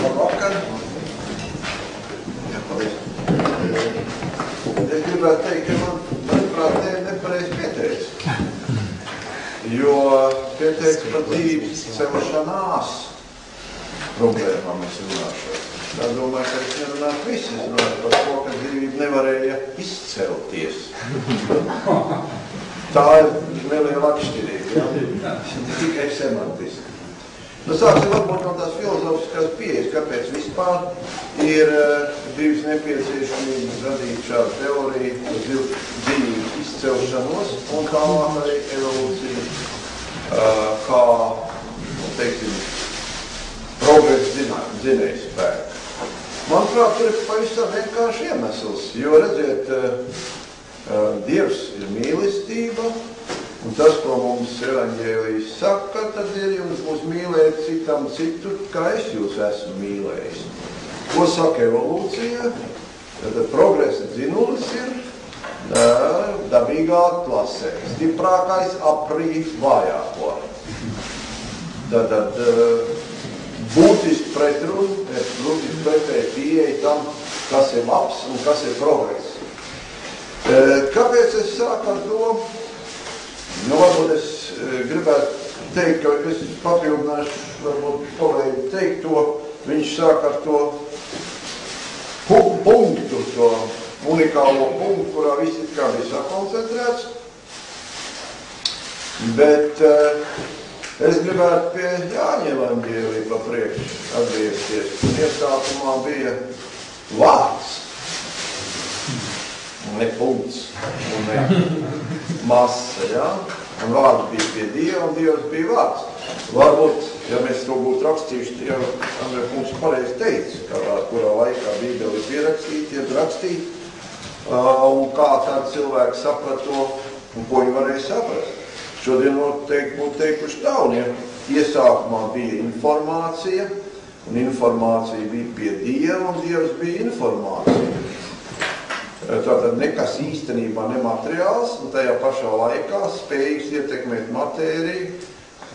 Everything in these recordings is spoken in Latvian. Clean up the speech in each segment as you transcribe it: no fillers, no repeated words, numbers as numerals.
Labvakar. Jā, paldies. Es gribētu teikt, ka manuprāt, nepareizi pieteicis. Jo pieteicis par dzīvības celšanās problēmām es runāšu. Tā domāju, ka es nerunātu visi. Es runātu par to, ka dzīvība nevarēja izcelties. Tā ir neliela atšķirība, ja? Tikai semantiski. Nu, sāksim varbūt no tās filozofiskās pieejas, kāpēc vispār ir bijusi nepieciešamība radīt šādu teoriju par dzīvības izcelšanos un tālāk arī evolūciju, kā, teiksim, progresa dzinējspēku. Manuprāt, tur ir pavisam vienkārši iemesls, jo, redziet, Dievs ir mīlestība, un tas, ko mums evaņģēlijs saka, tad ir jums mūs mīlēt citam citu, kā es jūs esmu mīlējis. Ko saka evolūcija? Tad progresa dzinulis ir dabīgā klasē. Stiprākais aprī vājāko. Tātad būtiski pretēji pieeja tam, kas ir labs un kas ir progress. Kāpēc es sāku ar to? Nu, varbūt es gribētu teikt, ka es papildināšu, varbūt kolēģi teikt to, viņš sāk ar to punktu, to unikālo punktu, kurā viss it kā bija sakoncentrēts. Bet es gribētu pie Jāņa evaņģēlija pa priekšu atgriezties. Un iesākumā bija vārds, ne punkts un ne masa, ja? Un vārds bija pie Dieva, un Dievs bija vārds. Varbūt, ja mēs to būtu rakstījuši, jau Andrē mums pareizi teica, kurā laikā Bībeli ir pierakstīti, ir rakstīti, un kā tādi cilvēki saprat to, un ko viņi varēja saprast. Šodien noteikti būtu teikuši tā, un ja iesākumā bija informācija, un informācija bija pie Dieva, un Dievs bija informācija. Tātad nekas īstenībā nemateriāls, un tajā pašā laikā spējīgs ietekmēt matēriju,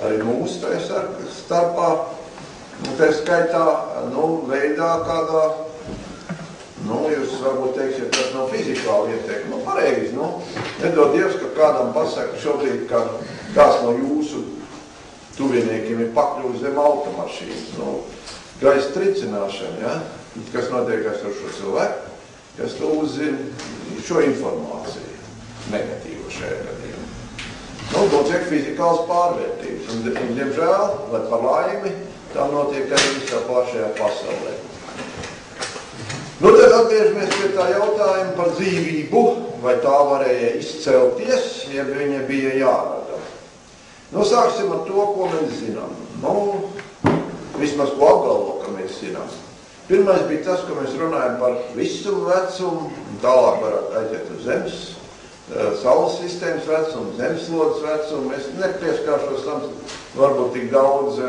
arī mūsu tajā starpā, un tā skaitā, veidā kādā, jūs varbūt teiksiet, tas nav fizikāli ietekme, pareizi, nedod Dievs, ka kādam pasaka šobrīd, ka kāds no jūsu tuviniekiem ir pakļuvis zem automašīnas, gaisa tricināšana, ja? Kas notiekās ar šo cilvēku? Kas to uzzina šo informāciju, negatīvu šajā gadījumā. Notiek fizikāls pārvērtības, un diemžēl, vai par laimi, tā notiek arī visā plašajā pasaulē. Tad atgriežamies pie tā jautājuma par dzīvību, vai tā varēja izcelties, ja viņa bija jārada. Sāksim ar to, ko mēs zinām. Vismaz ko apgalvo, ka mēs zinām. Pirmais bija tas, ka mēs runājam par visumu vecumu, un tālāk varētu aiziet uz Zemes, Saules sistēmas vecumu, Zemeslodes vecumu. Es nepieskāršos tam varbūt tik daudz,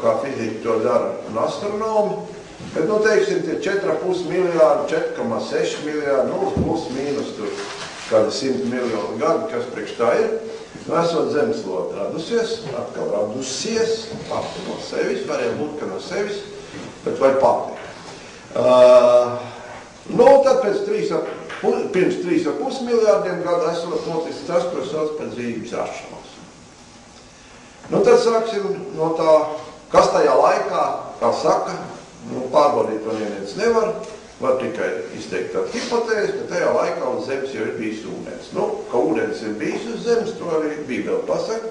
kā fizika to dara un astronomi, bet, teiksim, tie 4,5 miljārdi, 4,6 miljārdi, plus mīnus tur kādi 100 miljoni gadi, kas priekš tā ir, esot Zemeslode radusies, atkal radusies, pati no sevis, varēja būt, ka no sevis, bet vai pati. Tad pirms 3,5 miljārdiem gadu esot noticis tas, ko sauc par dzīvības rašanos. Tad sāksim no tā, kas tajā laikā, kā saka, pārbaudīt to neviens nevar, var tikai izteikt tādu hipotēzi, ka tajā laikā uz Zemes jau ir bijis ūdens. Ka ūdens ir bijis uz Zemes, to arī Bībele pasaka.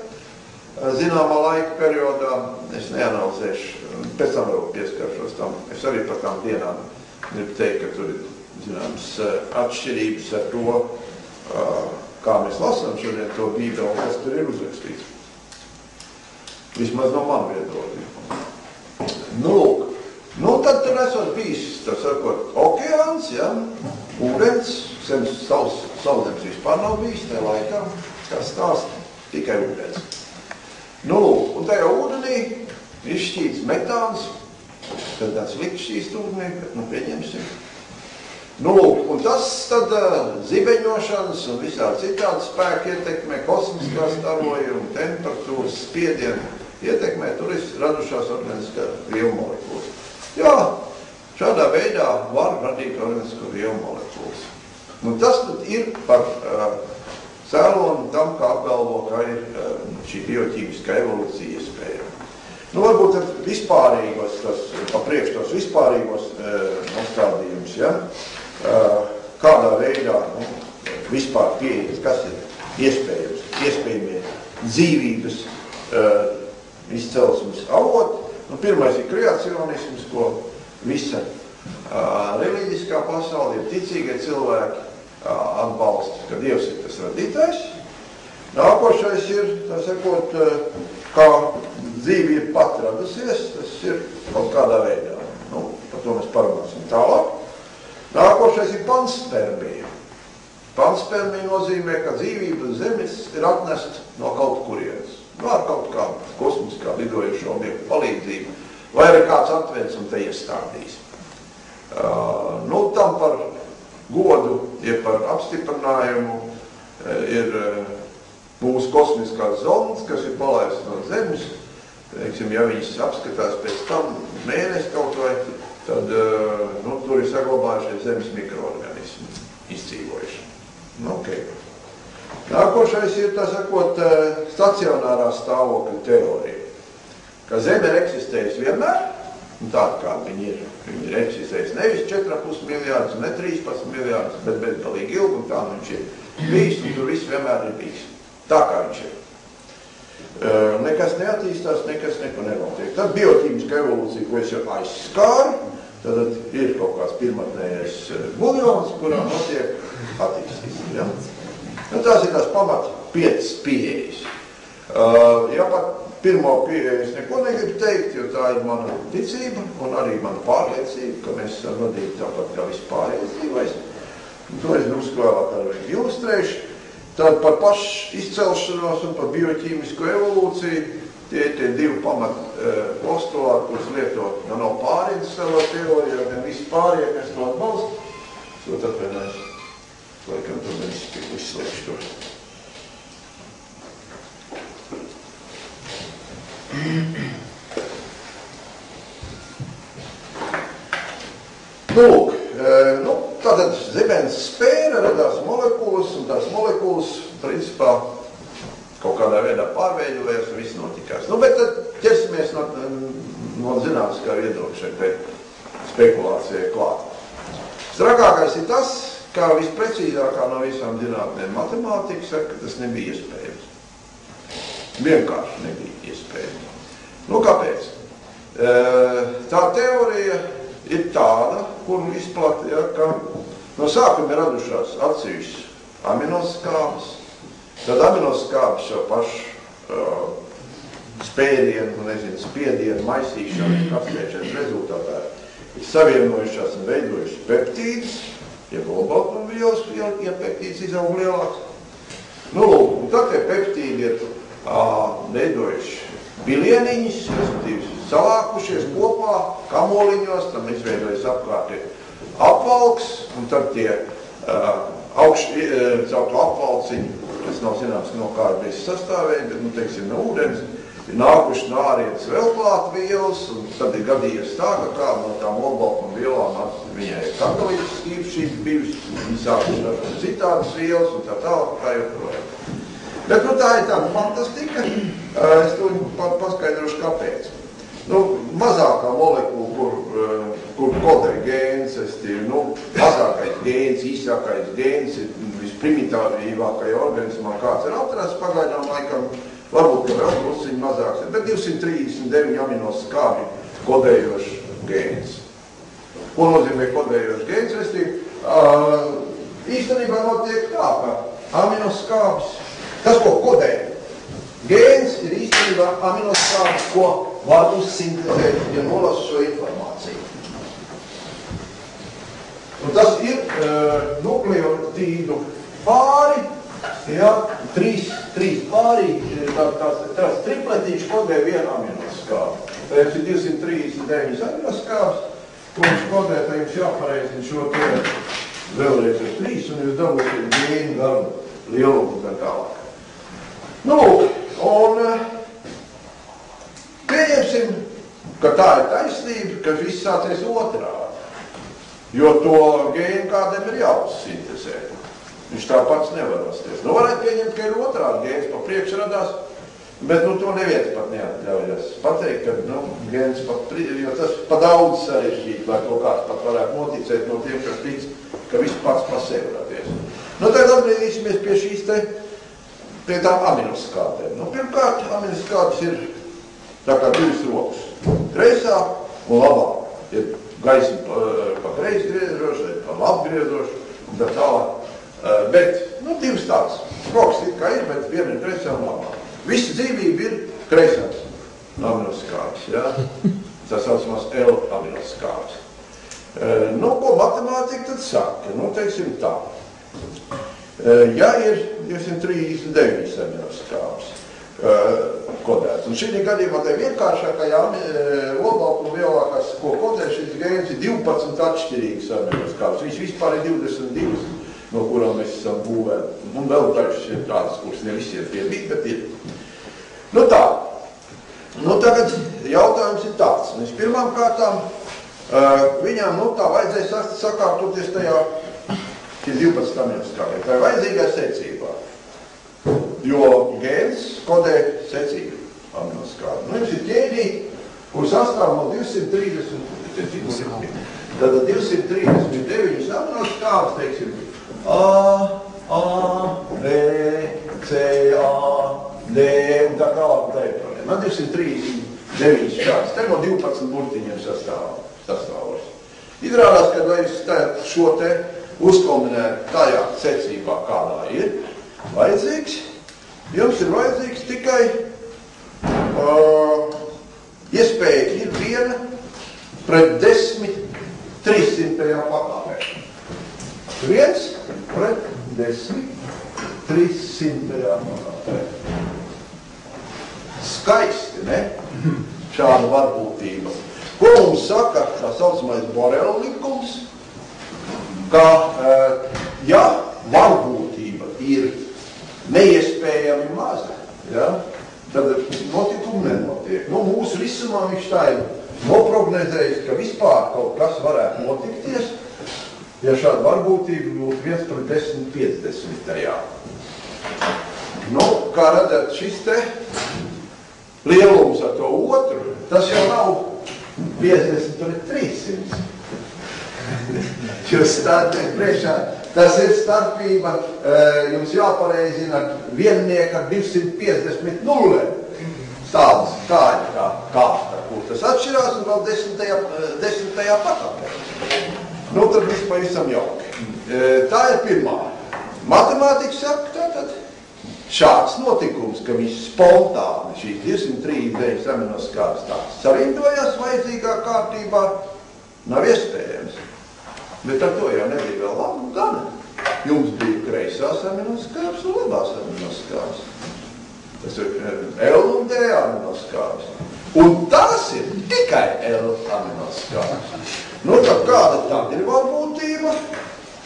Zināmā laika periodā, es neanalizēšu, pēc tam vēl pieskaršos tam, es arī par tām dienām gribu teikt, ka tur ir zināmas atšķirības ar to, kā mēs lasām šodien to Bībeli, kas tur ir uzrakstīts. Vismaz no man viedokļa. Tad tur esot bijis, tā sakot, okeāns, ja, ūdens, Saulzemes vispār nav bijis tajā laikā, kas stāsta, tikai ūdens. Un tajā ūdenī izšķīts metāns, tad tāds likt šķīst ūdenī, bet pieņemsim. Un tas tad zibeņošanas un visādi citādi spēki ietekmē, kosmiskā starojuma, temperatūras, spiedienu ietekmē, tur ir radušās organiskā vielmolekulas. Jā, šādā veidā var radīt organisko vielu molekulas. Nu, tas ir par cēloni tam, kā apgalvo, ka ir šī bioķīmiskā evolūcija iespējama. Nu, varbūt tad vispārīgos, pa priekš tos vispārīgos nostādījumus, ja? Kādā veidā vispār pieejas, kas ir iespējamie dzīvības izcelsmes avoti. Nu, pirmais ir kreacionisms, ko visa reliģiskā pasaule, ir ticīgie cilvēki atbalsta, ka Dievs ir tas radītājs. Nākošais ir, tā sakot, kā dzīvība pat radusies, tas ir kaut kādā veidā. Nu, par to mēs parunāsim tālāk. Nākošais ir panspermija. Panspermija nozīmē, ka dzīvība zemes ir atnesta no kaut kurienes. Nu, ar kaut kādu kosmiskā lidojušo objektu palīdzību. Vai arī kāds atvens un te iestādīs. Nu, tam par godu, ja par apstiprinājumu ir mūsu kosmiskās zonas, kas ir palaistas no zemes. Teiksim, ja viņas apskatās pēc tam mēnesi kaut vai, tad nu, tur ir saglabājušies zemes mikroorganismi izdzīvojuši. Nu, okay. Nākošais ir, tā sakot, stacionārā stāvokļa teorija. Ka zeme ir eksistējusi vienmēr, un tāda kā viņi ir. Viņi ir eksistējusi nevis 4,5 miljārdus, ne 13 miljārdus, bet bezgalīgi ilgi, un tā viņš ir bijis, un tur viss vienmēr ir bijis. Tā kā viņš ir. Nekas neattīstās, nekas neko nenotiek. Tad bioķīmiska evolūcija, ko es jau aizskāru, tad ir kaut kāds pirmatnējais buljons, kurā notiek attīstība. Ja? Nu, tās ir tās pamat 5 pieejas. Ja pat pirmo pieeju es neko negribu teikt, jo tā ir mana ticība un arī mana pārliecība, ka mēs esam vadīti tāpat kā vispārējais dzīvais. To es drusku vēlāk arī ilustrēšu. Tad par pašu izcelšanos un par bioķīmisko evolūciju tie ir tie 2 pamat postulāti, kurus lieto gan no pārējas savā teorijā, gan visi pārējie, kas to atbalsta. To tad vienais, laikam, tur mēs izslēgšu to. Lūk, tātad zemes spēra radās molekulas, un tās molekulas, principā, kaut kādā veidā pārveidojās, un viss notikās. Nu, bet tad ķersimies no zinātniskā viedokļa šeit spekulācijai klāt. Strakākais ir tas, kā visprecīzākā no visām zinātnēm matemātika saka, ka tas nebija iespējams. Vienkārši nebija iespējams. Nu, kāpēc? Tā teorija ir tāda, kuru izplata, ja, ka no sākuma ir radušās atsevišķas aminoskābes, tad aminoskābes šo pašu spēdienu, spiedienu, maisīšanu, kastēšanas rezultātā ir savienojušās un veidojušas peptīdus, ja olbaltumvielas, ja peptīds izaug lielāks. Nu, lūk, un tad tie peptīdi ir veidojuši bilieniņus, respektīvi salākušies kopā kamoliņos, tam izveidojas apkārt apvalks, un tad tie caur apvalciņu, kas nav zināms, no kā ir bijis sastāvēji, bet, nu, teiksim, no ūdens, ir nākuši no ārienes vēl klāt vielas, un tad ir gadījies tā, ka kāda no tām olbaltumvielām viņai ir katalītisks īpašības bijusi, viņi sākuši ar citādas vielas, un tā tālāk, kā joprojām. Bet, nu, tā ir tāda fantastika, es to paskaidrošu, kāpēc. Nu, mazākā molekula, kur kodē gēns, mazākais gēns, īsākais gēns ir visprimitīvākajā organismā, kāds ir atrasts pagaidām laikam, varbūt, ka vēl drusciņi mazāks, bet 239 aminoskābi kodējošs gēns. Ko nozīmē kodējošs gēns? Īstenībā notiek tā, ka aminoskābis, tas, ko kodē, gēns ir īstenībā aminoskābis, ko var uzsintezēt, ja nolasa šo informāciju. Un tas ir nukleotīdu pāri, ja, trīs pāri, tās tripletīši kodē vienu aminoskābu. Tā jums ir 239 aminoskābs, ko jums kodē, tā jums jāpareizina šo te vēlreiz ar 3, un jūs dabūsiet gēnu garu lielumu un tā tālāk. Nu, lūk, un pieņemsim ka tā ir taisnība, ka viss sācies otrādi. Jo to gēnu kādam ir jāuzsintezē. Viņš tā pats nevar rasties. Nu, varētu pieņemt, ka ir otrādi gēns pa priekšu radās, bet to neviens pat neatļaujas pateikt, ka gēns pat, jo tas pa daudz sarežģīt, lai to kāds pat varētu noticēt no tiem, kas tic, ka viss pats pa sevi radies. Tagad atgriezīsimies pie šīs pie tām aminoskābēm. Pirmkārt, aminoskābes ir tā kā divas rokas. Kreisā un labā. Ir gaisma pa kreisi griezoši, pa labi griezoši un tā tālāk. Bet, divas tādas. Rokas it kā ir, bet viena ir kreisā un labā. Visa dzīvība ir kreisās aminoskābes, ja? Tā saucamās L-aminoskābes. Ko matemātika tad saka? Teiksim tā. Ja ir 239 aminoskābes kodēts, un šī gadījumā tai vienkāršākajā olbaltumvielā, ko kodē šis gēns, ir 12 atšķirīgas aminoskābes. Viņš vispār ir 22, no kurām mēs esam būvēti. Un vēl dažas ir tādas, kuras ne visiem piebīt, bet ir. Tā. Tagad jautājums ir tāds. Pirmām kārtām viņām, tā vajadzēja sakārtoties tajā 12 aminoskābēm. Tā ir vajadzīgā secībā. Jo gēns kodē secību aminoskābi. Jums ir ķēdīti, kur sastāv no 239 aminoskābes, teiksim, A, B, C, A, D, un tā tālāk un tā ir. Man 239 šāds. Te no 12 burtiņiem sastāvos. Izrādās, ka lai jūs šo te uzkombinētu tajā secībā, kādā ir vajadzīgs, jums ir vajadzīgs tikai iespēja ir 1:10 300. pakāpē. 1:10 300. pakāpē. Skaisti, ne? Šāda varbūtība. Ko mums saka tā saucamais Borela likums? Ka, ja varbūtība ir neiespējami maza, ja, tad notikumi nenotiek. Mūsu visumā viņš tā ir noprognozējis, ka vispār kaut kas varētu notikties, ja šāda varbūtība būtu 1:10 50. Kā redzat, šis te lielums ar to otru, tas jau nav 50:300. Jūs stātiet priekšā, tas ir starpība, jums jāpareizina viennieka ar 250 nulēm. Tāds, tā ir kā kārta, kur tas atšķirās, un vēl 10. pakāpē. Tad viss pavisam jauki. Tā ir pirmā. Matemātika saka, tātad šāds notikums, ka viss spontāni šīs 239 aminoskābes tāds sarindojās vajadzīgā kārtībā, nav iespējams. Bet ar to jau nebija vēl labu gana. Jums bija kreisās aminoskābes un labās aminoskābes. Tas ir L un D aminoskābes. Un tas ir tikai L aminoskābes. Tad kāda tad ir varbūtība,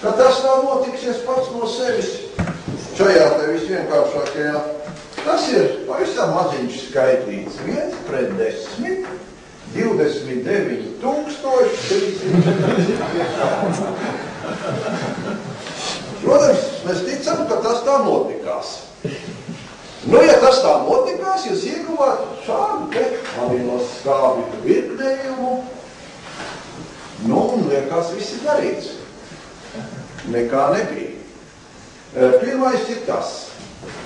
ka tas nav notiksies pats no sevis šajā te visvienkāršākajā. Tas ir pavisam maziņš skaitīts 1:10 29 300. Protams, mēs ticam, ka tas tā notikās. Ja tas tā notikās, jūs ieguvāt šādu te aminoskābju virknējumu, un liekas viss ir darīts. Nekā nebija. Pirmais ir tas,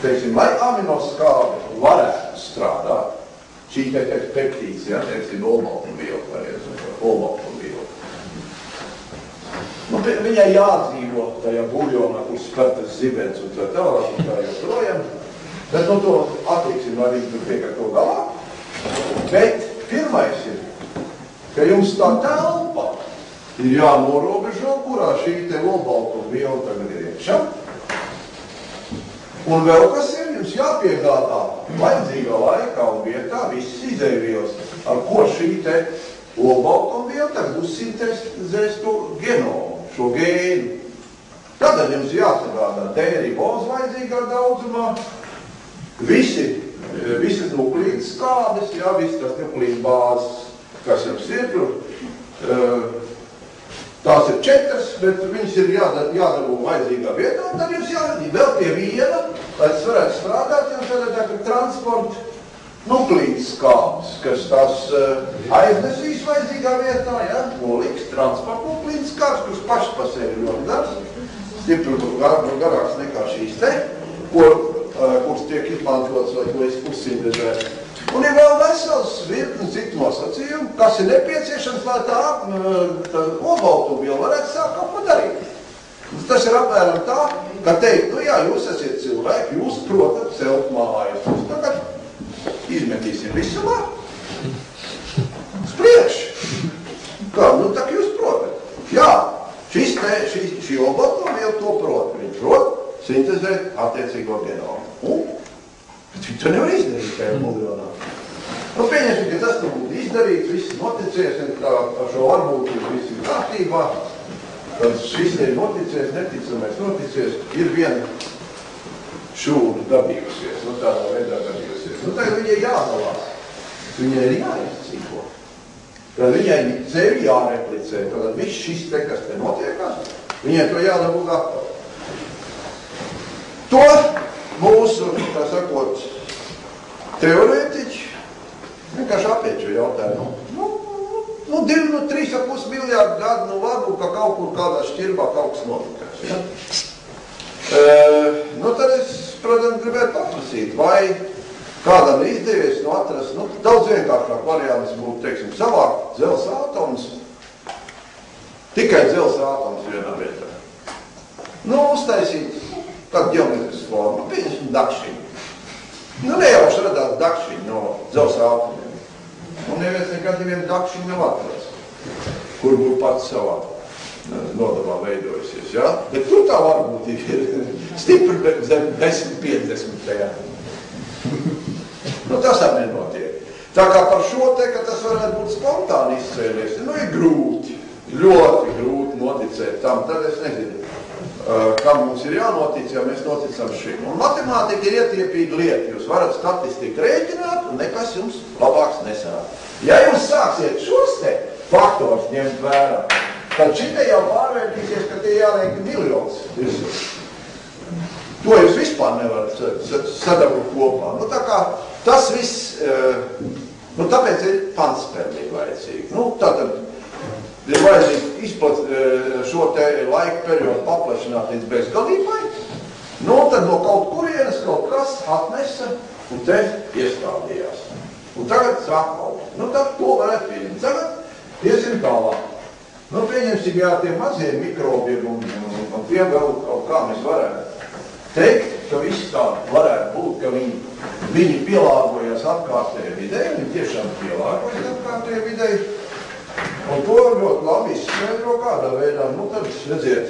teiksim, lai aminoskābi varētu strādāt, šī peptīds, ja, teiksim, olbaltumviela, viņai jādzīvo tajā buļjonā, kur skartas zibens un tā tālāk un tā joprojām. Bet to atliksim, lai viņi tur tiek ar to galā. Bet pirmais ir, ka jums tā telpa ir jānorobežo, kurā šī te olbaltumviela tagad ir iekšā. Un vēl kas ir, jums jāpiegādā vajadzīgā laikā un vietā visas izēvielas, ar ko šī te olbaltumviela tagad uzsintezēs to genomu, šo gēnu. Tad jums jāsagādā D-riboza vajadzīgā daudzumā, visas nuklīdas skādes, jā, visas tās nuklīdas bāzes kas jums ir tur. Tās ir 4, bet viņas ir jādabū vajadzīgā vietā, un tad jums vēl pie viena, lai tas varētu strādāt, jums vajadzētu transporta nuklīdes skābes, kas tās aiznesīs vajadzīgā vietā, ja, noliks transporta nuklīdes skābes, kuras pašas pa sevi ļoti garas, stipri garāks nekā šīs te, kuras tiek izmantotas, lai to uzsintezēt. Un ir vēl vesels virkni citu nosacījumu, kas ir nepieciešams, lai tā olbaltumviela varētu sākt kaut ko darīt. Tas ir apmēram tā, ka teikt, nu jā, jūs esat cilvēki, jūs protat celt mājas. Jūs tagad izmetīsim visumā. Uz priekšu. Kā, nu tak jūs protat. Jā, šī olbaltumviela to prot. Viņi prot sintezēt attiecīgo genomu. Bet viņi to nevar izdarīt tajā mudronā. Nu, pieņemsim, ka tas būtu izdarīts, viss noticies, ar šo varbūtību viss ir kārtībā, tad šis ir noticies, neticamais noticies, ir viena šūna dabījusies, nu tādā veidā dabījusies. Nu, tagad viņai jādalās, viņai ir jāizdzīvo. Tad viņai sevi jāreplicē, tad viss šis te, kas te notiekās, viņai to jādabū gatavu. To mūsu, tā sakot, teorētiķi vienkārši apiet šo jautājumu. Nu 3,5 miljārdu gadu, nu varbūt, ka kaut kur kādā šķirbā kaut kas notikās. Ja? Nu tad es, protams, gribētu paprasīt, vai kādam izdevies atrast, nu daudz vienkāršāk variants būtu, teiksim, savākt dzelzs atomus, tikai dzelzs atomus vienā vietā. Nu, uztaisīt tādu ģeometrisku formu, pieņemsim dakšiņu. Nu, nejauši radās dakšiņu no dzelzs atomiem. Un neviens nekad nevienu dakšiņu nav atrast, kur būtu pats savā nodabā veidojusies, ja? Bet tur tā varbūt ir stipri zem 10-50. Nu, tas tā nenotiek. Tā kā par šo te, ka tas varētu būt spontāni izcēlies, nu, ir grūti, ļoti grūti noticēt tam, tad es nezinu, kam mums ir jānotic, ja mēs noticam šim. Un matemātika ir ietiepīga lieta, jūs varat statistiku rēķināt, un nekas jums labāks nesāk. Ja jūs sāksiet šos te faktors ņemt vērā, tad šitie jau pārvērtīsies, ka tie jāliek miljons virsū. To jūs vispār nevarat sadabūt kopā. Nu, tā kā tas viss, nu, tāpēc ir panspermīgi vajadzīgi. Nu, tātad ir vajadzīgi šo te laika periodu paplašināt līdz bezgalībai, nu, tad no kaut kurienes kaut kas atnesa un te iestādījās. Un tagad sāk augt. Nu, tad to varētu pieņemt. Tagad iesim tālāk. Nu, pieņemsim, jā, tie mazie mikrobi un tie vēl kaut kā mēs varētu teikt, ka viss tā varētu būt, ka viņi pielāgojas apkārtējai videi, viņi tiešām pielāgojas apkārtējai videi. Un to ļoti labi izskaidro kādā veidā. Nu, tad, redziet,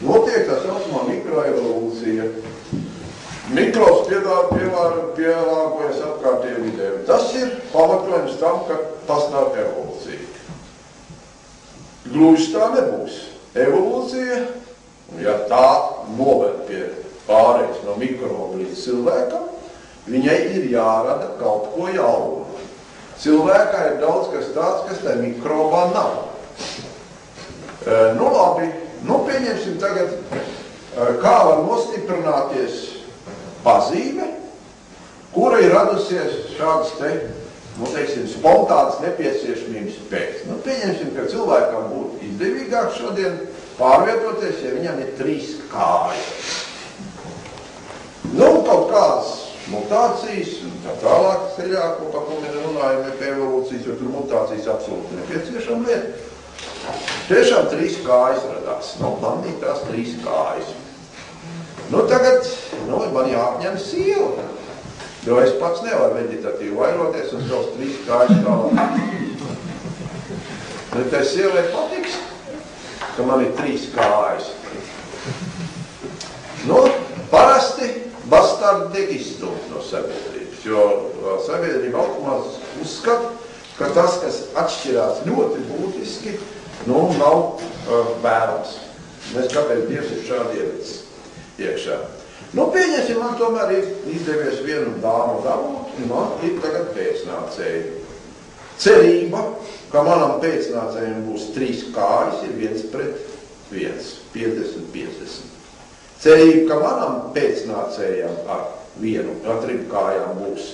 notiek tā saucamā mikroevolūcija. Mikros pielāgojas apkārtējai videi. Tas ir pamatojums tam, ka pastāv evolūcija. Gluži tā nebūs. Evolūcija, ja tā noved pie pārējais no mikroba līdz cilvēkam, viņai ir jārada kaut ko jaunu. Cilvēkā ir daudz kas tāds, kas tai mikrobā nav. Nu labi, nu pieņemsim tagad, kā var nostiprināties pazīme, kura ir radusies šādas te, nu teiksim, spontānas nepieciešamības pēc. Nu pieņemsim, ka cilvēkam būtu izdevīgāk šodien pārvietoties, ja viņam ir 3 kājas. Nu, kaut kādas mutācijas un tā tālāk ceļā, par ko mēs runājam pie evolūcijas, jo tur mutācijas absolūti nepieciešama lieta. Tiešām 3 kājas radās. Nu, man ir tās 3 kājas. Nu, tagad, man jāapņem sieva, jo es pats nevaru vegetatīvi vairoties un savus 3 kājas tālāk. Nu, tai sievai patiks, ka man ir 3 kājas. Nu, parasti bastardi tiek izstumti no sabiedrības, jo sabiedrība automātiski uzskata, ka tas, kas atšķirās ļoti būtiski, nu, nav vērams. Mēs kāpēc Dievs ir šādi ielicis iekšā. Nu, pieņemsim, man tomēr ir izdevies vienu dāmu dabūt, un man ir tagad pēcnācēji. Cerība, ka manam pēcnācējiem būs 3 kājas, ir 1 pret 1, 50-50. Cerība, ka manam pēcnācējam ar 3 kājām būs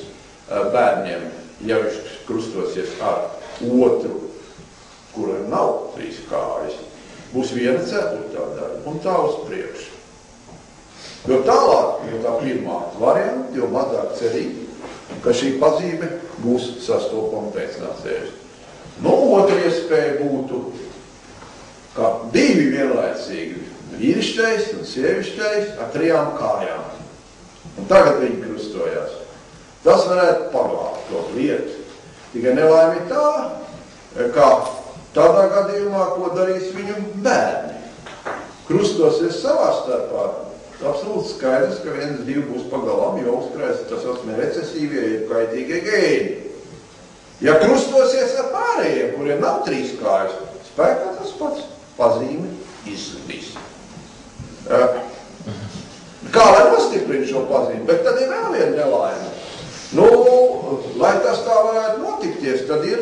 bērniem, ja viņš krustosies ar otru, kuram nav 3 kājas, būs 1/4 daļa, un tā uz priekšu. Jo tālāk, jo tā pirmā varianta, jo mazāk cerība, ka šī pazīme būs sastopama pēcnācējus. Otra iespēja būtu, ka 2 vienlaicīgi vīrišķais un sievišķais ar 3 kājām. Un tagad viņi krustojās. Tas varētu paglābt to lietu. Tikai nelaime tā, ka tādā gadījumā, ko darīs viņu bērni. Krustosies savā starpā. Absolūti skaidrs, ka 1-2 būs pagalām, jo uzkrājas tas saucamie recesīvie, ir kaitīgie gēni. Ja krustosies ar pārējiem, kuriem nav 3 kājas, spēkā tas pats pazīme izzudīs. Kā lai nostiprina šo pazīmi? Bet tad ir vēl viena nelaime. Lai tas tā varētu notikties, tad ir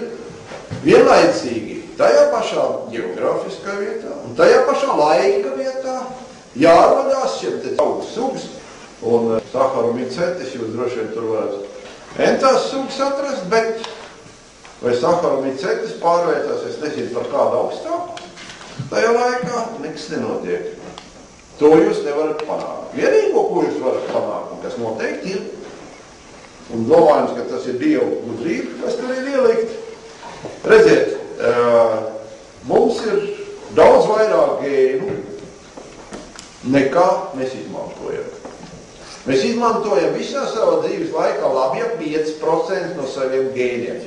vienlaicīgi tajā pašā geogrāfiskā vietā un tajā pašā laika vietā jārodās šiem te augu sugas un saharomicetes, jūs droši vien tur varat entās sugas atrast, bet vai saharomicetes pārvērtās, es nezinu par kādu augstāku, tajā laikā nekas nenotiek. To jūs nevarat panākt. Vienīgo, ko jūs varat panākt, un kas noteikti ir, un domājams, ka tas ir Dieva gudrība, kas tur ir ielikt. Redziet, mums ir daudz vairāk gēnu, nekā mēs izmantojam. Mēs izmantojam visā savā dzīves laikā labi 5% no saviem gēniem.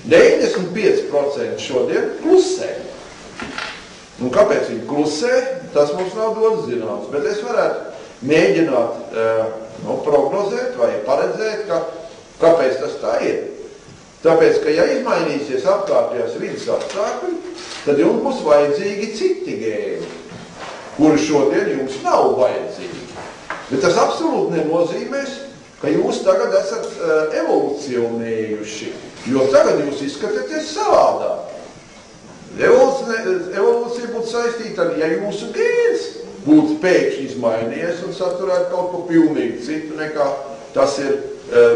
95% šodien klusē. Un kāpēc viņi klusē, tas mums nav dots zināms, bet es varētu mēģināt prognozēt vai paredzēt, kāpēc tas tā ir. Tāpēc, ka ja izmainīsies apkārtējās vidas apstākļi, tad jums būs vajadzīgi citi gēni, kuri šodien jums nav vajadzīgi. Bet tas absolūti nenozīmēs, ka jūs tagad esat evolucionējuši, jo tagad jūs izskatāties savādāk. Evolūcija būtu saistīta ar, ja jūsu gēns būtu pēkšņi izmainījies un saturētu kaut ko pilnīgi citu, nekā tas ir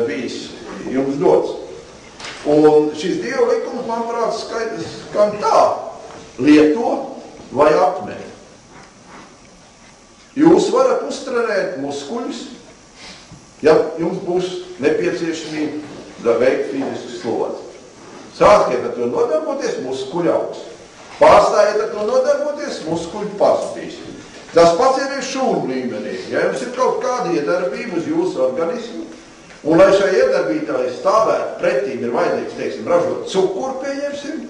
bijis jums dots. Un šis Dieva likums, manuprāt, skaidrs, kā tā lieto vai apmet. Jūs varat uztrenēt muskuļus, ja jums būs nepieciešamība veikt fizisku slodzi. Sākiet ar to nodarboties, muskuļi augs. Pārstājiet ar to nodarboties, muskuļi pazudīs. Tas pats ir šūnu līmenī. Ja jums ir kaut kāda iedarbība uz jūsu organismu, un lai šai iedarbītāji stāvētu pretīm ir vajadzīgs, teiksim, ražot cukuru, pieņemsim,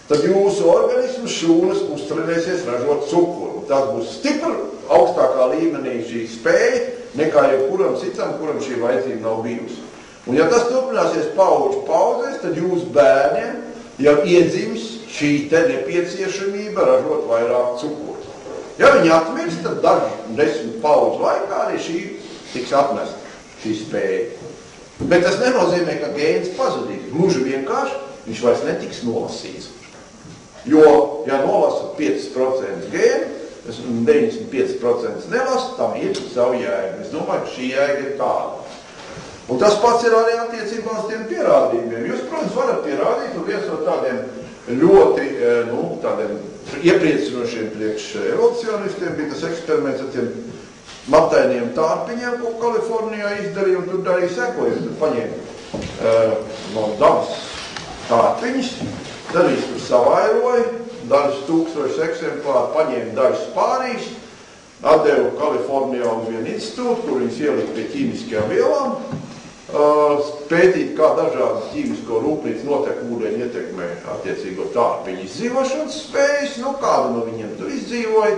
tad jūsu organismu šūnas uztrenēsies ražot cukuru. Tas būs stipri augstākā līmenī šī spēja, nekā jebkuram citam, kuram šī vajadzība nav bijusi. Un ja tas turpināsies paudžu paudzēs, tad jūs bērniem jau iedzims šī te nepieciešamība ražot vairāk cukuru. Ja viņi atmirst, tad daži 10 paudžu laikā arī šī tiks atmesta, šī spēja. Bet tas nenozīmē, ka gēns pazudīs. Gluži vienkārši viņš vairs netiks nolasīts. Jo, ja nolasa 5% gēnu, 95% nelasa, tam ir savu jēgu. Es domāju, ka šī jēga ir tāda. Un tas pats ir arī attiecībā uz tiem pierādījumiem. Jūs, protams, varat pierādīt, un viens no tādiem ļoti tādiem iepriecinošiem priekš evolucionistiem bija tas eksperiments ar tiem matainiem tārpiņiem, ko Kalifornijā izdarīja, un tur darīja sekojumu. Tur paņēma no dabas tārpiņas, darīs tur savairoja, dažas tūkstošas eksemplāri, paņēma dažas pārīs, atdeva Kalifornijā uz vienu institūtu, kur viņas ielika pie ķīmiskajām vielām, pētīt, kā dažādas ķīmisko rūpnīcu notekūdeņi ietekmē attiecīgo tārpiņu izdzīvošanas spējas, kādu no viņiem tur izdzīvoja.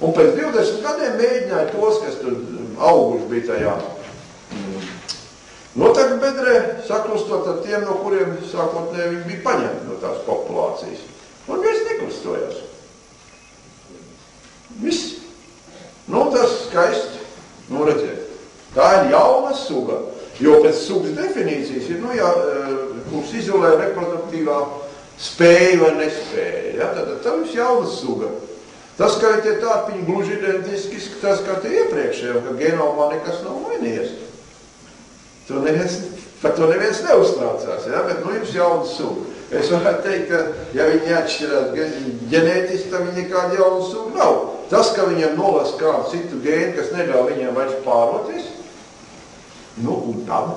Un pēc 20 gadiem mēģināja tos, kas tur auguši bija tajā notekbedrē, saklustot ar tiem, no kuriem sākotnēji viņi bija paņemti no tās populācijas. Un viens nekustojās. Viss. Tas skaisti. Redziet, tā ir jauna suga. Jo pēc sugas definīcijas ir, kurš izolē reproduktīvā spēja vai nespēja. Ja? Tad tā ir jauna suga. Tas, ka tie tārpiņi gluži identiski izskatās kā tie iepriekšējiem, ka genomā nekas nav mainījies. Par to neviens neuztraucās, ja? Bet jums jauna suga. Es varētu teikt, ka ja viņi atšķirās ģenētiski, tad viņi nekāda jauna suga nav. Tas, ka viņiem nolas kādu citu gēnu, kas neļauj viņiem vairs pāroties, un tad.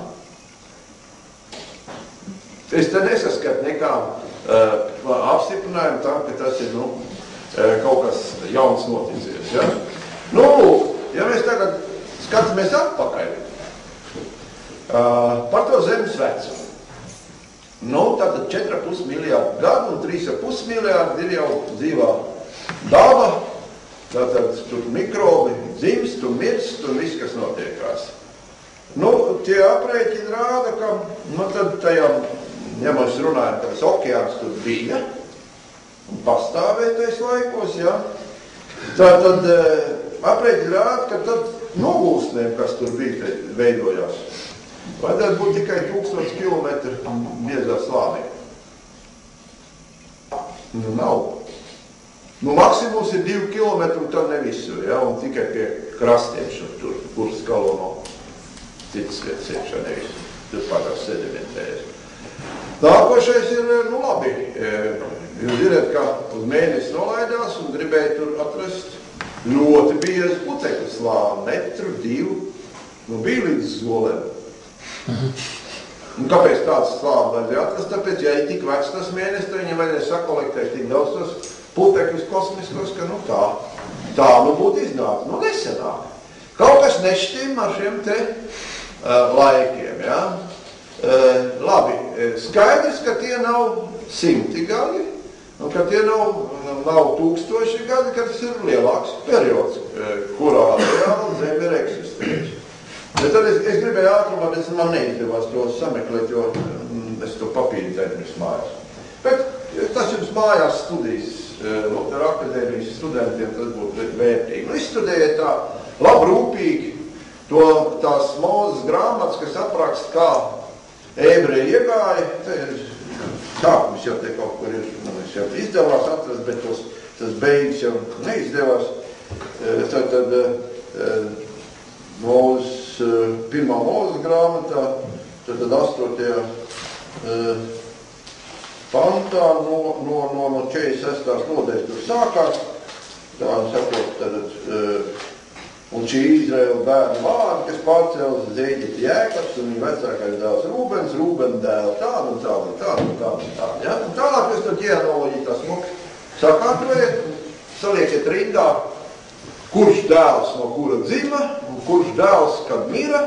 Es te nesaskatu nekādu apstiprinājumu tam, ka tas ir, kaut kas jauns noticies, ja? Ja mēs tagad skatāmies atpakaļ par to zemes vecumu. Tātad 4,5 miljārdu gadu un 3,5 miljārdu ir jau dzīvā daba, tātad tur mikrobi dzimst un mirst un viss, kas notiekās. Tie aprēķini rāda, ka, tad tajā, ja mēs runājam, ka tas okeāns tur bija, un pastāvētais laikos, ja? Tātad aprēķini rāda, ka tad nogulstnēm, kas tur bija, veidojās. Vajadzētu būt tikai 1000 kilometru biezā slānī. Nav. Maksimums ir 2 kilometri un tad ne visur, ja? Un tikai pie krastiem tur, kur skalo no citas vietas iekšā, nevis tur pārās sedimentējas. Nākošais ir, labi, jūs zināt, ka uz mēnesi nolaidās un gribēja tur atrast ļoti biezu putekļu slāni, metru, 2, bija līdz zolēm. Kāpēc tāds slāni vajadzēja atrast? Tāpēc, ja ir tik vecs tas mēnesis, tad viņam vajadzēja sakolektēt tik daudz tos putekļus kosmiskos, ka tā būtu iznāca. Nesenāk. Kaut kas nešķim ar šiem te laikiem, ja? Labi, skaidrs, ka tie nav 100 gadi, un ka tie nav 1000 gadi, ka tas ir lielāks periods, kurā reāli Zeme ir eksistējusi. Bet tad es gribēju ātrumā, bet man neizdevās to sameklēt, jo es to papīru aizmirsu mājās. Bet tas jums mājās studijas, ar akadēmijas studentiem tas būtu vērtīgi. Izstudējiet tā labi rūpīgi tās Mūzes grāmatas, kas apraksta, kā ebreji iegāja. Sākums jau te kaut kur ir, mums jau izdevās atrast, bet tas beigas jau neizdevās. Tad pirmā Mūzes grāmatā, tad 8. pantā no 46. nodaļas tur sākās. Tā sakot, un šī Izraēla bērnu vārdi, kas pārcēlas uz Ēģipti Jēkabs un viņa vecākais dēls Rūbens, Rūbena dēla tādu un tādu. Ja? Un tālāk jūs to ģenealoģiju tā smuki sakārtojiet, saliekiet rindā, kurš dēls no kura dzima, un kurš dēls, kad mira,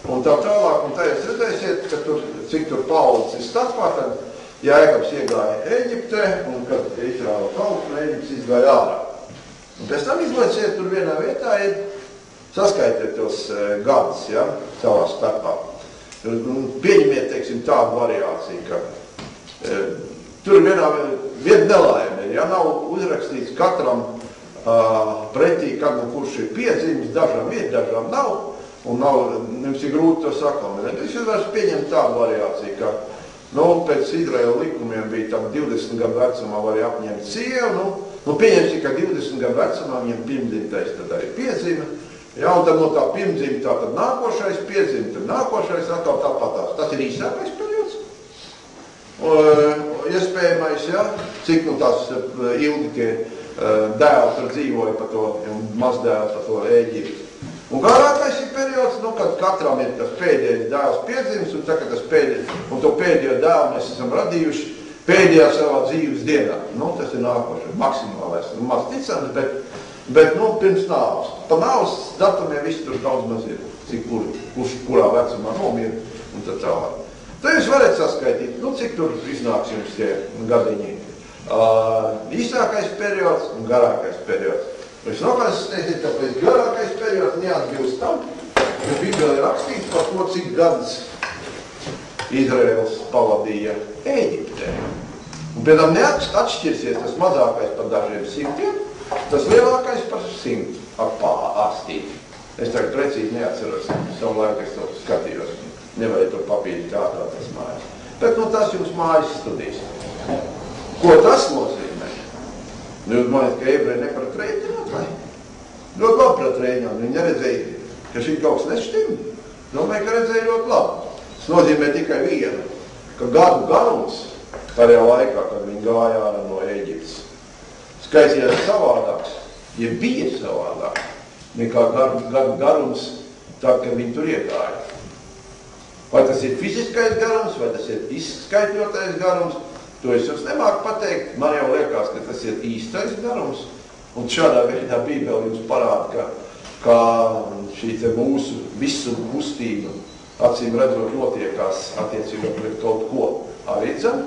un tā tālāk, un tā jūs redzēsiet, ka cik tur paudzes ir starpā, tad Jēkabs iegāja Ēģiptē, un kad Izraēla tauta no Ēģiptes izgāja ārā. Un pēc tam izlaiciet tur vienā vietā ir, saskaitiet tos gadus, ja, savā starpā. Pieņemiet, teiksim, tādu variāciju, ka tur viena nelaime ir, ja, nav uzrakstīts katram pretī, kad nu kurš ir piedzimis, dažām ir, dažām nav, un mums ir grūti to saklamēt. Es vairs pieņemu tādu variāciju, ka pēc Izraēla likumiem bija tam 20 gadu vecumā var apņemt sievu, pieņemsim, ka 20 gadu vecumā viņam pirmdzimtais tad arī piedzima, ja, un tad no tā pirmdzimtā tad nākošais piedzima, tad nākošais atkal tāpatās. Tas ir īsākais periods. Iespējamais, ja, cik tās ilgi tie dēli tur dzīvoja pa to, un mazdēli pa to Ēģipti. Un garākais ir periods, kad katram ir tas pēdējais dēls piedzimis, un tā, tas un to pēdējo dēlu mēs esam radījuši pēdējā savā dzīves dienā. Tas ir nākošais, maksimālais, maz ticams, bet pirms nāves. Pa nāves datumiem viss tur daudz maz ir, cik kurā vecumā nomira un tā tālāk. Tad jūs varat saskaitīt, cik tur iznāks jums tie gadiņi. Īsākais periods un garākais periods. Es nokāsties, tāpēc garākais periods neatbilst tam, jo Bībelē rakstīts par to, cik gadus Izraēls pavadīja Ēģiptē. Un pēc tam neatšķirsies tas mazākais par dažiem simtiem, tas lielākais par 100 āstīti. Es tagad precīzi neatceros, savu laiku es to skatījos, nevarēju to papīri kā tā tas mājas. Bet tas jums mājas studijas. Ko tas nozīmē? Jūs domājat, ka ebreji neprat rēķināt, vai? Ļoti labi prat rēķināt. Viņi neredzēja, ka šī kaut kas nešķim. Domāju, ka redzēja ļoti labi. Tas nozīmē tikai vienu, ka gadu garums tajā laikā, kad viņi gāja ārā no Ēģiptes, skaitījās savādāks, ja bija savādāks, nekā gadu garums tā, ka viņi tur iegāja. Vai tas ir fiziskais garums, vai tas ir izskaitļotais garums, to es jums nemāku pateikt. Man jau liekas, ka tas ir īstais garums. Un šādā veidā Bībele jums parāda, ka šī te mūsu visu kustība, acīm redzot, notiekās attiecībā pret kaut ko arī dzem,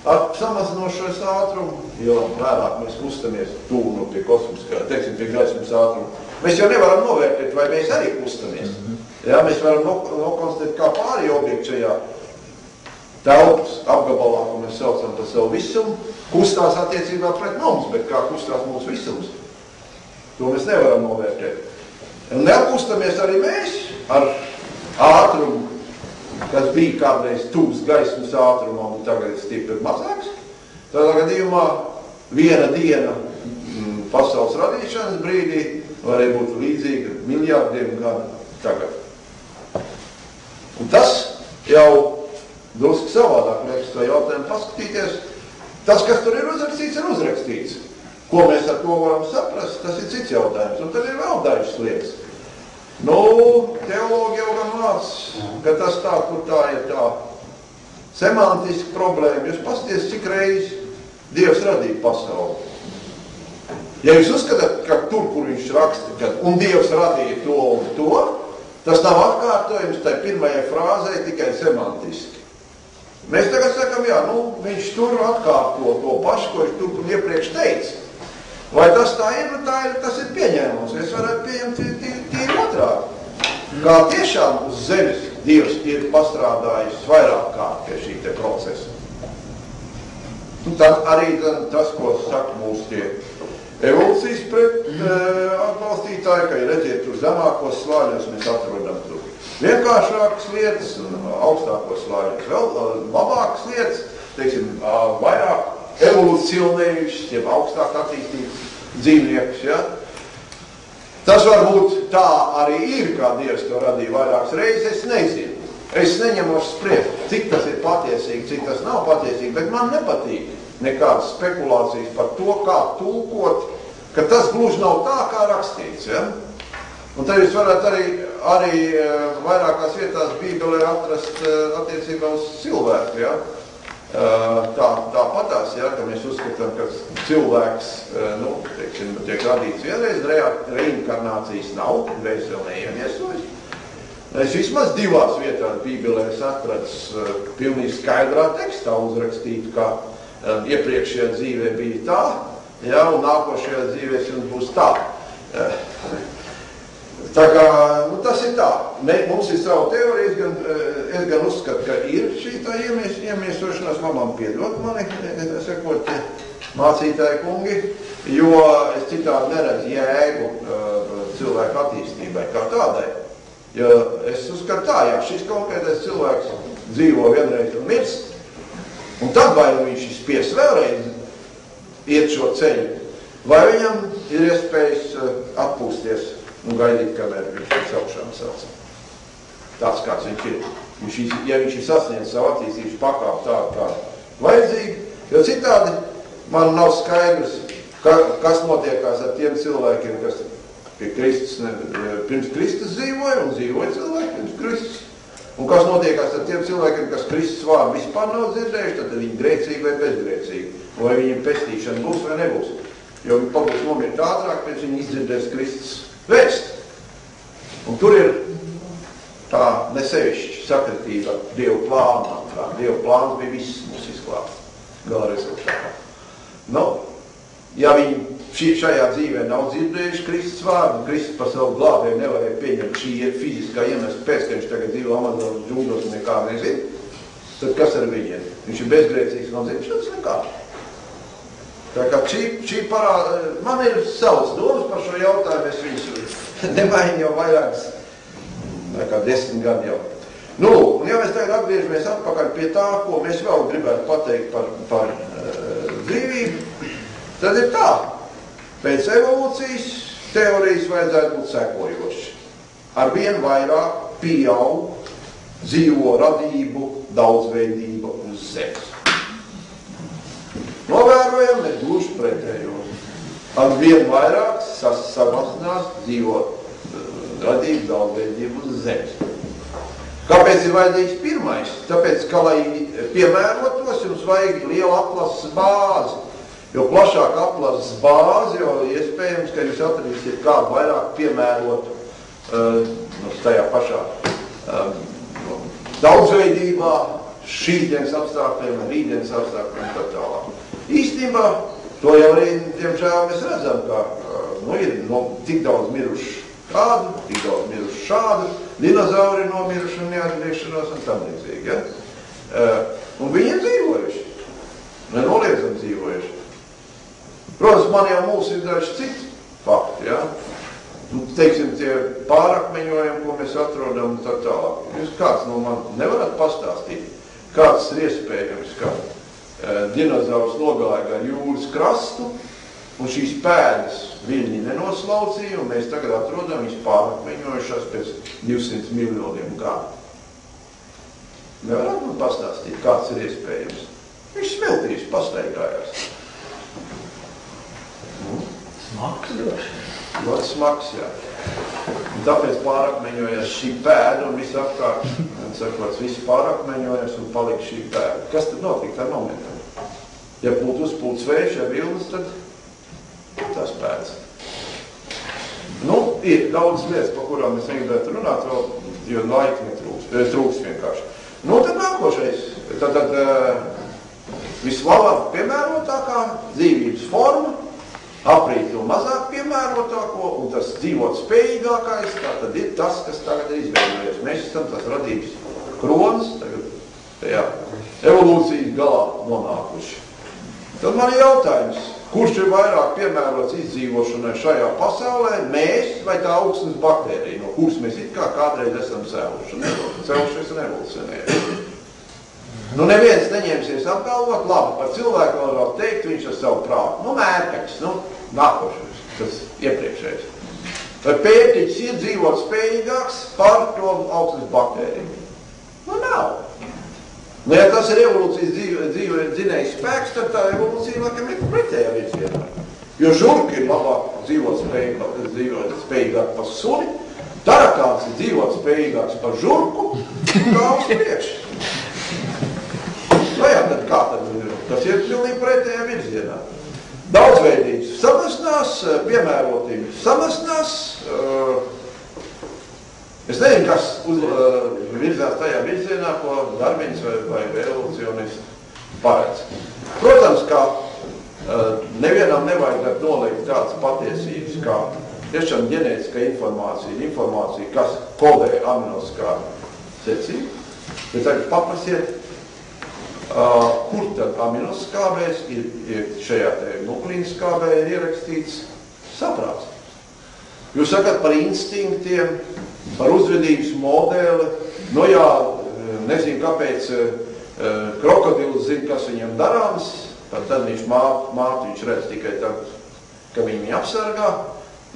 ar samazinošais ātrumu, jo vairāk mēs kustamies tuvu pie kosmiskā, teiksim, pie gaismas ātruma. Mēs jau nevaram novērtēt, vai mēs arī kustamies. Jā, mēs varam nokonstatēt, kā pārējie objekti šajā telpas apgabalā, ko mēs saucam par savu visumu, kustās attiecībā pret mums, bet kā kustās mūsu visums. To mēs nevaram novērtēt. Un neatkustamies arī mēs ar ātrumu, kas bija kādreiz tuvs gaismas ātrumam un tagad ir stipri mazāks. Tādā gadījumā viena diena pasaules radīšanas brīdī varēja būt līdzīga miljārdiem gadu tagad. Un tas jau drusku savādāk liekas to jautājumu paskatīties. Tas, kas tur ir uzrakstīts. Ko mēs ar to varam saprast, tas ir cits jautājums. Un tad ir vēl dažas lietas. Nu, teologi jau gan māc, ka tas tā, kur tā ir tā semantiska problēma. Jūs paskaties, cik reiz Dievs radīja pasauli. Ja jūs uzskatāt, ka tur, kur viņš raksta, un Dievs radīja to un to, tas nav atkārtojums tai pirmajai frāzei tikai semantiski. Mēs tagad sakam, jā, viņš tur atkārto to pašu, ko viņš tur iepriekš teica. Vai tas tā ir, tas ir pieņēmums. Es varētu pieņemt tīri otrādi. Kā tiešām uz zemes Dievs ir pastrādājis vairāk kārt pie šī te procesa. Un tad arī tas, ko saka mūsu tie evolūcijas atbalstītāji, ka redziet, tur zemākos slāņos mēs atrodam tur vienkāršākas lietas un augstākos slāņos vēl labākas lietas, teiksim, vairāk evolucionējušas, jeb augstāk attīstītas dzīvniekus, ja? Tas varbūt tā arī ir, kā Dievs to radīja vairākas reizes, es nezinu. Es neņemos spriest, cik tas ir patiesīgi, cik tas nav patiesīgi, bet man nepatīk nekādas spekulācijas par to, kā tulkot, ka tas gluži nav tā, kā rakstīts, ja? Un tad jūs varat arī vairākās vietās Bībelē atrast attiecībā uz cilvēku, ja? Tāpatās, ja, ka mēs uzskatām, ka cilvēks, teiksim, tiek radīts vienreiz, reinkarnācijas nav, reiz vēl neiemiesojas. Es vismaz divās vietās Bībelē atradu pilnīgi skaidrā tekstā uzrakstītu, ka iepriekšējā dzīvē bija tā, ja, un nākošajā dzīvē jums būs tā. Tā kā, tas ir tā. Mums ir savu teoriju, es gan uzskatu, ka ir šī tā iemiesošanās, mamam piedod mani, sakot, mācītāji kungi, jo es citādi neredzu jēgu cilvēku attīstībai kā tādai. Jo es uzskatu tā, jā, šis konkrētais cilvēks dzīvo vienreiz un mirst, un tad vai viņš ir spies vēlreiz iet šo ceļu, vai viņam ir iespējas atpūsties un gaidīt, kamēr viņš ir saukšām celts. Tāds, kāds viņš ir. Ja viņš ir sasniedz savu attīstības pakāpu tādu, kā vajadzīgi, jo citādi man nav skaidrs, kas notiekās ar tiem cilvēkiem, kas pie Kristus, pirms Kristus dzīvoja un dzīvoja cilvēki pirms Kristus. Un kas notiekās ar tiem cilvēkiem, kas Kristus vārdu vispār nav dzirdējuši, tad viņi grēcīgi vai bezgrēcīgi. Vai viņiem pestīšana būs vai nebūs. Jo viņi pabūs nomirt ātrāk, pēc viņi izdzirdēs Kristus vēst. Un tur ir tā nesevišķi sakritība ar Dievu plānu. Dievu plāns bija viss mūs izklāts. Gala rezultātā. Ja viņi šajā dzīvē nav dzirdējuši Kristus vārdu, un Kristus par savu glābēju nevarēja pieņemt šī fiziskā iemesla pēc, ka viņš tagad dzīvo Amazonas džungļos un nekā nezina, tad kas ar viņiem? Viņš ir bezgrēcīgs no dzimšanas nekā. Tā kā šī parāda, man ir savas domas par šo jautājumu, es viņus nemainu jau vairākas, nekā 10 gadu jau. Un ja mēs tagad atgriežamies atpakaļ pie tā, ko mēs vēl gribētu pateikt par dzīvību, tad ir tā. Pēc evolūcijas teorijas vajadzētu būt sekojoši. Arvien vairāk pieaug dzīvo radību daudzveidība uz zemes. Novērojam, ir gluži pretējo. Arvien vairāk samazinās dzīvo radību daudzveidību uz zemes. Kāpēc ir vajadzīgs pirmais? Tāpēc, ka, lai piemērotos, jums vajag liela atlases bāzi. Jo plašāk atlases bāzi, jo iespējams, ka jūs atradīsiet kādu vairāk piemērotu tajā pašā daudzveidībā, šīdienas apstākļiem, rītdienas apstākļiem tā tālāk. Īstenībā, to jau arī, diemžēl, mēs redzam, ka ir tik daudz miruši kādu, tik daudz miruši šādu, dinozauri nomiruši un neatgriešanos un tam līdzīgi. Ja? Un viņi ir dzīvojuši, nenoliedzami dzīvojuši. Protams, man jau mūs ir daži citi fakti, ja? Teiksim, tie pārakmeņojumi, ko mēs atrodam un tā tālāk. Jūs kāds no man nevarat pastāstīt, kāds ir iespējams, ka dinozaurs nogāja gar jūras krastu un šīs pēdas viļņi nenoslaucīja, un mēs tagad atrodam viņas pārakmeņojušās pēc 200 miljoniem gadu. Nevarat man pastāstīt, kāds ir iespējams. Viņš smeltījis, pastaigājās. Smags droši. Ļoti smags, jā. Un tāpēc pārakmeņojas šī pēda un viss apkārt, sakots, viss pārakmeņojas un palika šī pēda. Kas tad notika ar momentam? Ja būtu uzpūts vējš, ja vilnas, tad tās pēdas. Ir daudz lietas, par kurām mēs negribētu runāt, jo laika trūks vienkārši. Tad nākošais. Tad vislabāk piemērotākā dzīvības forma, aprīt un mazāk piemērotāko, un tas dzīvot spējīgākais, tā tad ir tas, kas tagad ir izveidojies. Mēs esam tas radības kronis, tagad tajā evolūcijas galā nonākuši. Tad man ir jautājums, kurš ir vairāk piemērots izdzīvošanai šajā pasaulē, mēs vai tā augsnes baktērija, no kuras mēs it kā kādreiz esam cēlušies un evolūcionējuši. Neviens neņemsies apgalvot, labi, par cilvēku vēl teikt, viņš ar savu prātu. Mērķis, nākošais, tas iepriekšējais. Vai pētiķis ir dzīvot spējīgāks par to augsnes baktēriju? Nav. Ja tas ir evolūcijas dzinējs spēks, tad tā evolūcija laikam ir pretējā virzienā. Jo žurki ir labāk dzīvot spējīgāk par suni, tarakāns ir dzīvot spējīgāks par žurku, kā uz priekšu. Tad kā tad? Tas ir pilnīgi pretējā virzienā. Daudzveidības samazinās, piemērotības samazinās. Es nezinu, kas virzās tajā virzienā, ko Darvins vai evolūcionisti paredz. Protams, ka nevienam nevajag noliekt tādas patiesības, kā tiešām ģenētiskā informācija, kas kodē aminoskābu secību. Bet tagad paprasiet, kur tad aminoskābēs ir šajā te nuklīnskābē ir ierakstīts saprāts. Jūs sakat par instinktiem, par uzvedības modeli, nezinu, kāpēc krokodils zina, kas viņam darāms, tad viņš mātu viņš redz tikai tad, ka viņi apsargā,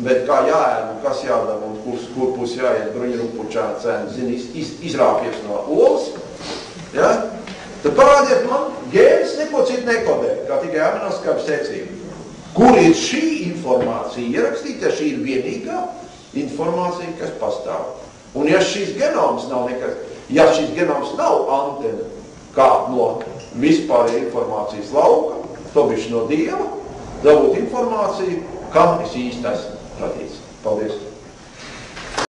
bet kā jāēd un kas jādara un kur pus jāiet bruņurupučā cēni, zina, izrāpies no olas, ja? Tad parādiet man, gēns neko citu nekodē, kā tikai aminoskābu secību. Kur ir šī informācija ierakstīta, šī ir vienīgā informācija, kas pastāv. Un ja šis genoms nav antena, kā no vispārēja informācijas lauka, to bišķi no Dieva, dabūt informāciju, kam es īsti esmu radīts. Paldies!